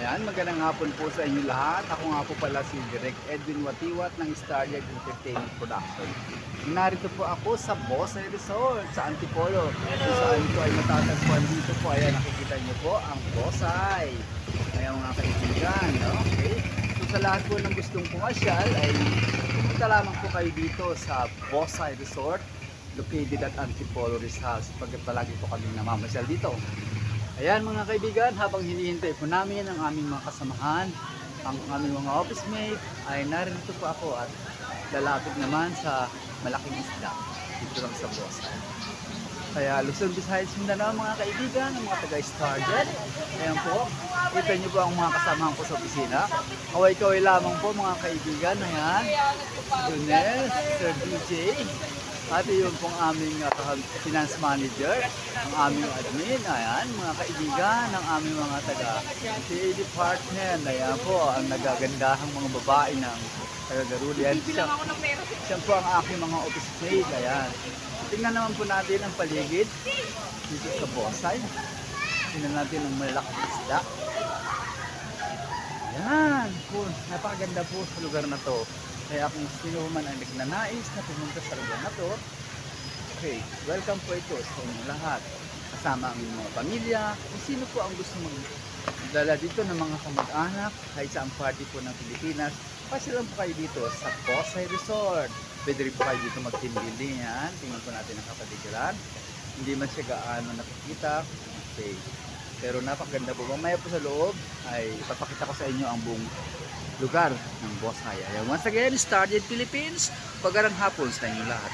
Ayan, magandang hapon po sa inyo lahat. Ako nga po pala si Direk Edwin Watiwat ng Starlight Entertainment Production. Narito po ako sa Bosay Resort sa Antipolo. Kung saan ito ay matatagpuan dito po. Ayan, nakikita niyo po ang Bosay. Ayan mga kaibigan, okay? So sa lahat po ng gustong pumasyal ay pumunta lamang po kayo dito sa Bosay Resort located at Antipolo Rizal. Sapagkat palagi po kami namamasyal dito. Ayan mga kaibigan, habang hinihintay po namin ang aming mga kasamahan, ang aming mga office mate, ay narito po ako at lalapit naman sa malaking isla dito lang sa Bosay. Kaya Luzon, Visayas, Mindanao mga kaibigan, ang mga taga-Starjet. Ayan po, kita niyo po ang mga kasamahan ko sa opisina. Kaway-kaway lamang po mga kaibigan. Ayan, Junel, Sir DJ. At yun pong aming finance manager, ang aming admin, ayan, mga kaibigan, ang aming mga taga-PA department, ayan po, ang nagagandahang mga babae ng taga-Garulian. Siya po ang aking mga office mate, ayan. Tingnan naman po natin ang paligid dito sa Bosay. Tingnan natin ang malalaking isda. Ayan, po, napakaganda po sa lugar na to. Kaya kung sino man ang nagnanais na pumunta sa lugar na to, okay, welcome po ito sa inyong lahat. Kasama ang mga pamilya, kung sino po ang gusto magdala dito ng mga kamag-anak, kahit saan party po ng Pilipinas, pasilang po kayo dito sa Bosay Resort. Pwede rin po kayo dito mag-team building yan. Tingnan po natin ang kapaligiran. Hindi man siya gaano nakikita. Okay. Pero napakaganda po. Mamaya po sa loob ay ipapakita ko sa inyo ang buong lugar ng Bosay. Once again, Starlight Philippines, pagkarang hapon sa inyo lahat.